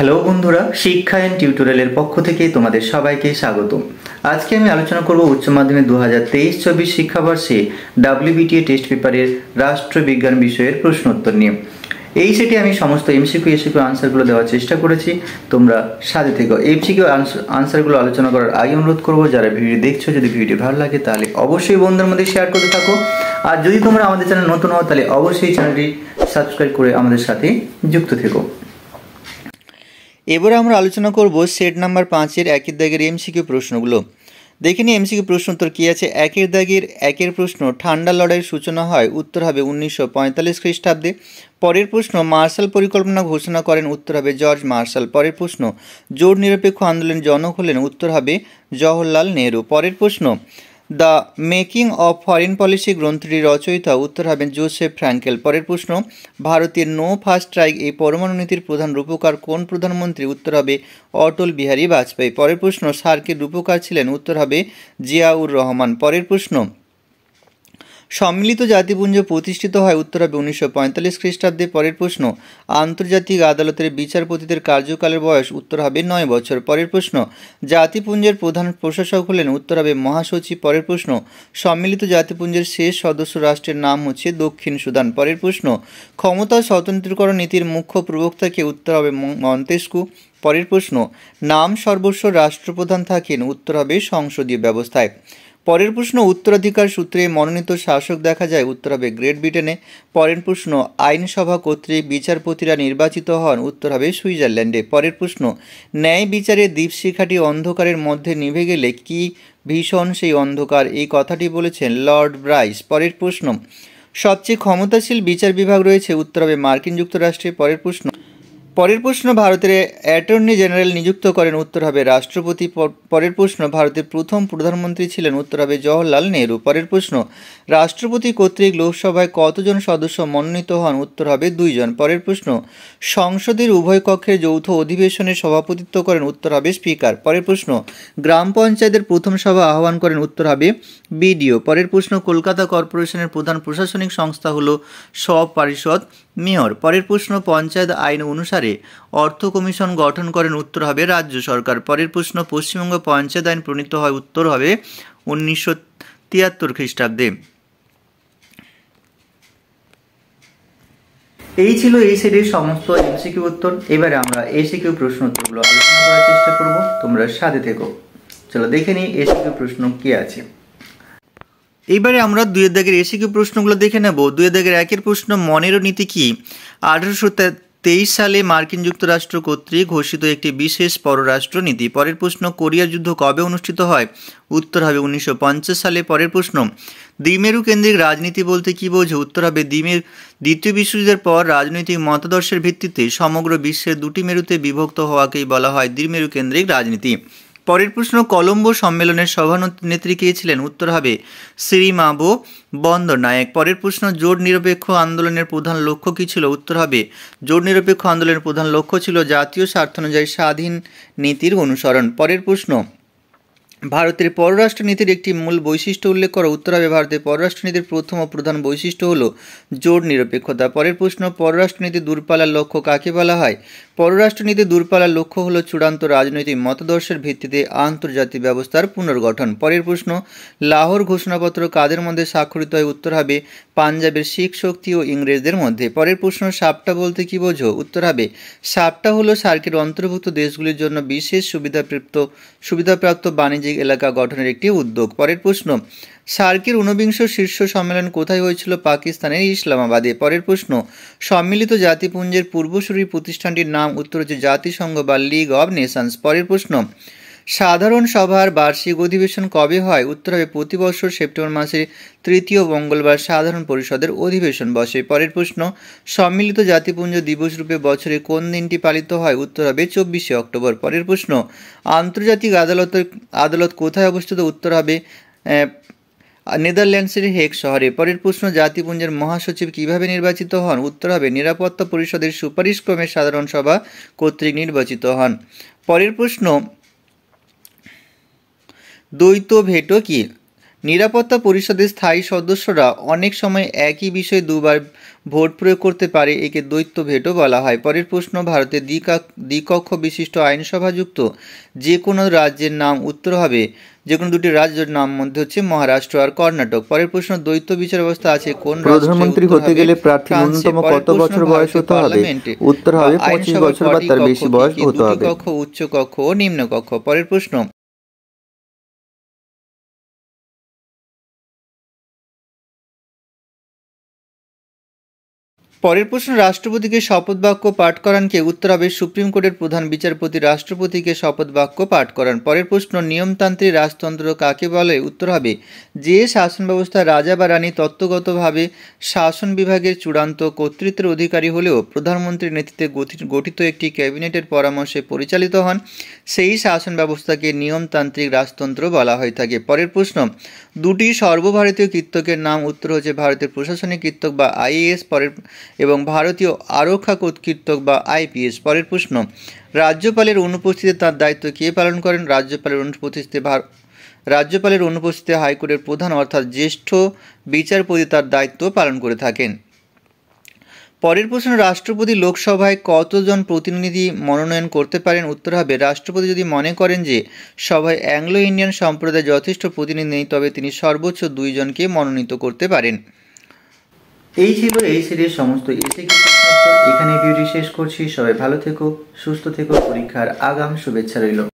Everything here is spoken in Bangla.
হ্যালো বন্ধুরা, শিক্ষা এন্ড টিউটোরিয়ালের পক্ষ থেকে তোমাদের সবাইকে স্বাগত। আজকে আমি আলোচনা করব উচ্চ মাধ্যমিক 2023-24 শিক্ষাবর্ষে WBTA টেস্ট পেপারের রাষ্ট্রবিজ্ঞান বিষয়ের প্রশ্ন উত্তর নিয়ে। এই সেটে আমি সমস্ত এমসিকিউ আনসারগুলো দেওয়ার চেষ্টা করেছি, তোমরা সাথে থেকো। এমসিকিউ আনসারগুলো আলোচনা করার আগে অনুরোধ করবো, যারা ভিডিও দেখছো যদি ভিডিও ভালো লাগে তাহলে অবশ্যই বন্ধুদের মধ্যে শেয়ার করতে থাকো। আর যদি তোমরা আমাদের চ্যানেল নতুন হও তাহলে অবশ্যই চ্যানেলটি সাবস্ক্রাইব করে আমাদের সাথে যুক্ত থেকো। এবারে আমরা আলোচনা করব সেট নাম্বার 5-এর একের দাগের এমসিকিউ প্রশ্নগুলো। দেখে নিই এমসিকিউ প্রশ্ন উত্তর কী আছে। একের দাগের একের প্রশ্ন, ঠান্ডা লড়াইয়ের সূচনা হয়, উত্তর হবে 1945 খ্রিস্টাব্দে। পরের প্রশ্ন, মার্শাল পরিকল্পনা ঘোষণা করেন, উত্তর হবে জর্জ মার্শাল। পরের প্রশ্ন, জোট নিরপেক্ষ আন্দোলনের জনক হলেন, উত্তর হবে জওহরলাল নেহরু। পরের প্রশ্ন, the making of foreign policy গ্রন্থটির রচয়িতা, উত্তর হবে জোসেফ ফ্র্যাঙ্কেল। পরের প্রশ্ন, ভারতের নো ফার্স্ট স্ট্রাইক এই পরমাণু নীতির প্রধান রূপকার কোন প্রধানমন্ত্রী, উত্তর হবে অটল বিহারী বাজপেয়ী। পরের প্রশ্ন, সার্কের রূপকার ছিলেন, উত্তর হবে জিয়াউর রহমান। পরের প্রশ্ন, সম্মিলিত জাতিপুঞ্জ প্রতিষ্ঠিত হয়, উত্তর হবে 1945 খ্রিস্টাব্দে। পরের প্রশ্ন, আন্তর্জাতিক আদালতের বিচারপতিদের কার্যকালের বয়স, উত্তর হবে 9 বছর। পরের প্রশ্ন, জাতিপুঞ্জের প্রধান প্রশাসক হলেন, উত্তর হবে মহাসচিব। পরের প্রশ্ন, সম্মিলিত জাতিপুঞ্জের শেষ সদস্য রাষ্ট্রের নাম হচ্ছে দক্ষিণ সুদান। পরের প্রশ্ন, ক্ষমতা স্বতন্ত্রীকরণ নীতির মুখ্য প্রবক্তাকে, উত্তর হবে মন্তেস্কু। পরের প্রশ্ন, নাম সর্বস্ব রাষ্ট্রপ্রধান থাকেন, উত্তর হবে সংসদীয় ব্যবস্থায়। পরের প্রশ্ন, উত্তরাধিকার সূত্রে মনোনীত শাসক দেখা যায়, উত্তর হবে গ্রেট ব্রিটেনে। পরের প্রশ্ন, আইনসভা কর্তৃক বিচারপতিরা নির্বাচিত হন, উত্তর হবে সুইজারল্যান্ডে। পরের প্রশ্ন, ন্যায় বিচারের দীপশিখাটি অন্ধকারের মধ্যে নিভে গেলে কি ভীষণ সেই অন্ধকার, এই কথাটি বলেছেন লর্ড ব্রাইস। পরের প্রশ্ন, সবচেয়ে ক্ষমতাশীল বিচার বিভাগ রয়েছে, উত্তর হবে মার্কিন যুক্তরাষ্ট্রে। পরের প্রশ্ন, ভারতের অ্যাটর্নি জেনারেল নিযুক্ত করেন, উত্তর হবে রাষ্ট্রপতি। পরের প্রশ্ন, ভারতের প্রথম প্রধানমন্ত্রী ছিলেন, উত্তর হবে জওহরলাল নেহরু। পরের প্রশ্ন, রাষ্ট্রপতি কর্তৃক লোকসভায় কতজন সদস্য মনোনীত হন, উত্তর হবে 2 জন। পরের প্রশ্ন, সংসদের উভয় কক্ষের যৌথ অধিবেশনের সভাপতিত্ব করেন, উত্তর হবে স্পিকার। পরের প্রশ্ন, গ্রাম পঞ্চায়েতের প্রথম সভা আহ্বান করেন, উত্তর হবে বিডিও। পরের প্রশ্ন, কলকাতা কর্পোরেশনের প্রধান প্রশাসনিক সংস্থা হল স্বপরিষদ, মেয়র। পরের প্রশ্ন, পঞ্চায়েত আইন অনুসারে অর্থ কমিশন গঠন করেন, উত্তর হবে রাজ্য সরকার। পরের প্রশ্ন, পশ্চিমবঙ্গ পঞ্চায়েত আইন প্রণীত হয়, উত্তর হবে 1973 খ্রিস্টাব্দে। এই ছিল এই সেটের সমস্ত এমসিকিউ উত্তর। এবারে আমরা এসিকিউ প্রশ্ন উত্তরগুলো আলোচনা করার চেষ্টা করব, তোমরা সাথে থেকো। চলো দেখে নিই এসিকিউ প্রশ্ন কি আছে। এইবারে আমরা 2 দাগের এসিকিউ প্রশ্নগুলো দেখে নেব। 2 দাগের একের প্রশ্ন, মনেরো নীতি কি? 1823 সালে মার্কিন যুক্তরাষ্ট্র কর্তৃক ঘোষিত একটি বিশেষ পররাষ্ট্র নীতি। পরের প্রশ্ন, কোরিয়া যুদ্ধ কবে অনুষ্ঠিত হয়, উত্তর হবে 1950 সালে। পরের প্রশ্ন, দ্বিমেরু কেন্দ্রিক রাজনীতি বলতে কি বোঝো, উত্তর হবে দ্বিতীয় বিশ্বযুদ্ধের পর রাজনৈতিক মতাদর্শের ভিত্তিতে সমগ্র বিশ্বের 2টি মেরুতে বিভক্ত হওয়াকেই বলা হয় দ্বিমেরু কেন্দ্রিক রাজনীতি। পরের প্রশ্ন, কলম্বো সম্মেলনের সভানেত্রী কে ছিলেন, উত্তর হবে শ্রীমাভো বন্দরনায়েক। পরের প্রশ্ন, জোট নিরপেক্ষ আন্দোলনের প্রধান লক্ষ্য কী ছিল, উত্তর হবে জোট নিরপেক্ষ আন্দোলনের প্রধান লক্ষ্য ছিল জাতীয় স্বার্থানুযায়ী স্বাধীন নীতির অনুসরণ। পরের প্রশ্ন, ভারতের পররাষ্ট্রনীতির একটি মূল বৈশিষ্ট্য উল্লেখ করো, উত্তর হবে ভারতের পররাষ্ট্রনীতির প্রথম ও প্রধান বৈশিষ্ট্য হল জোট নিরপেক্ষতা। পরের প্রশ্ন, পররাষ্ট্রনীতি দূরপাল্লার লক্ষ্য কাকে বলা হয়? পররাষ্ট্রনীতি দূরপাল্লার লক্ষ্য হল চূড়ান্ত রাজনৈতিক মতাদর্শের ভিত্তিতে আন্তর্জাতিক ব্যবস্থার পুনর্গঠন। পরের প্রশ্ন, লাহোর ঘোষণাপত্র কাদের মধ্যে স্বাক্ষরিত হয়, উত্তর হবে পাঞ্জাবের শিখ শক্তি ও ইংরেজদের মধ্যে। পরের প্রশ্ন, সাপটা বলতে কি বোঝো, উত্তর হবে সাপটা হলো সার্কের অন্তর্ভুক্ত দেশগুলির জন্য বিশেষ সুবিধাপ্রাপ্ত বাণিজ্যিক এলাকা গঠনের একটি উদ্যোগ। পরের প্রশ্ন, সার্কের 49 শীর্ষ সম্মেলন কোথায় হয়েছিল, পাকিস্তানের ইসলামাবাদে। পরের প্রশ্ন, সম্মিলিত জাতিপুঞ্জের পূর্বসূরি প্রতিষ্ঠানটির নাম, উত্তর হচ্ছে জাতিসংঘ বা লিগ অব নেশনস। পরের প্রশ্ন, সাধারণ সভার বার্ষিক অধিবেশন কবে হয়, উত্তর হবে প্রতি বছর সেপ্টেম্বর মাসের 3য় মঙ্গলবার সাধারণ পরিষদের অধিবেশন বসে। পরের প্রশ্ন, সম্মিলিত জাতিপুঞ্জ দিবস রূপে বছরে কোন দিনটি পালিত হয়, উত্তর হবে 24শে অক্টোবর। পরের প্রশ্ন, আন্তর্জাতিক আদালত কোথায় অবস্থিত, উত্তর হবে নেদারল্যান্ডসের হেগ শহরে। পরের প্রশ্ন, জাতিপুঞ্জের মহাসচিব কিভাবে নির্বাচিত হন, উত্তর হবে নিরাপত্তা পরিষদের সুপারিশক্রমে সাধারণ সভা কর্তৃক নির্বাচিত হন। পরের প্রশ্ন, দ্বৈত ভেটো কি? নিরাপত্তা পরিষদের স্থায়ী সদস্যরা অনেক সময় একই বিষয়ে দুবার ভোট প্রয়োগ করতে পারে, একে দ্বৈত ভেটো বলা হয়। পরের প্রশ্ন, ভারতের দ্বিকক্ষ বিশিষ্ট আইনসভাযুক্ত যে কোনো রাজ্যের নাম উত্তর হবে, যে কোনো দুটি রাজ্যের নাম মধ্যে হচ্ছে মহারাষ্ট্র আর কর্ণাটক। পরের প্রশ্ন, দ্বৈত বিচার ব্যবস্থা আছে কোন রাষ্ট্রে? প্রধানমন্ত্রী হতে গেলে প্রার্থী ন্যূনতম কত বছর বয়স হতে হবে? উত্তর হবে 25 বছর বা তার বেশি বয়স হতে হবে। কক্ষ, উচ্চ কক্ষ ও নিম্ন কক্ষ। পরের প্রশ্ন, রাষ্ট্রপতিকে শপথ বাক্য পাঠ করান কে? উত্তর হবে সুপ্রিম কোর্টের প্রধান বিচারপতি রাষ্ট্রপতিকে শপথ বাক্য পাঠ করান। পরের প্রশ্ন, নিয়মতান্ত্রিক রাজতন্ত্র কাকে বলে? উত্তর হবে যে শাসন ব্যবস্থা রাজা বা রানী তত্ত্বগতভাবে শাসন বিভাগের চূড়ান্ত কর্তৃত্বের অধিকারী হলেও প্রধানমন্ত্রীর নেতৃত্বে গঠিত একটি ক্যাবিনেটের পরামর্শে পরিচালিত হন, সেই শাসন ব্যবস্থাকে নিয়মতান্ত্রিক রাজতন্ত্র বলা হয়ে থাকে। পরের প্রশ্ন, দুটি সর্বভারতীয় কীর্তকের নাম? উত্তর হচ্ছে ভারতের প্রশাসনিক কীর্তক বা আইএএস এবং ভারতীয় আরক্ষা কীর্তক বা আইপিএস। পরের প্রশ্ন, রাজ্যপালের অনুপস্থিতিতে তার দায়িত্ব কে পালন করেন? রাজ্যপালের অনুপস্থিতিতে হাইকোর্টের প্রধান অর্থাৎ জ্যেষ্ঠ বিচারপতি তার দায়িত্ব পালন করে থাকেন। পরের প্রশ্ন, রাষ্ট্রপতি লোকসভায় কতজন প্রতিনিধি মনোনয়ন করতে পারেন? উত্তর হবে রাষ্ট্রপতি যদি মনে করেন যে সভায় অ্যাংলো ইন্ডিয়ান সম্প্রদায়ের যথেষ্ট প্রতিনিধি নেই, তবে তিনি সর্বোচ্চ 2 জনকে মনোনীত করতে পারেন। এই ছিল এই সিরিজের সমস্ত এসএকিউ প্রশ্ন উত্তর। এখানে ভিডিওটি শেষ করছি। সবাই ভালো থেকো, সুস্থ থেকো, পরীক্ষার আগাম শুভেচ্ছা রইল।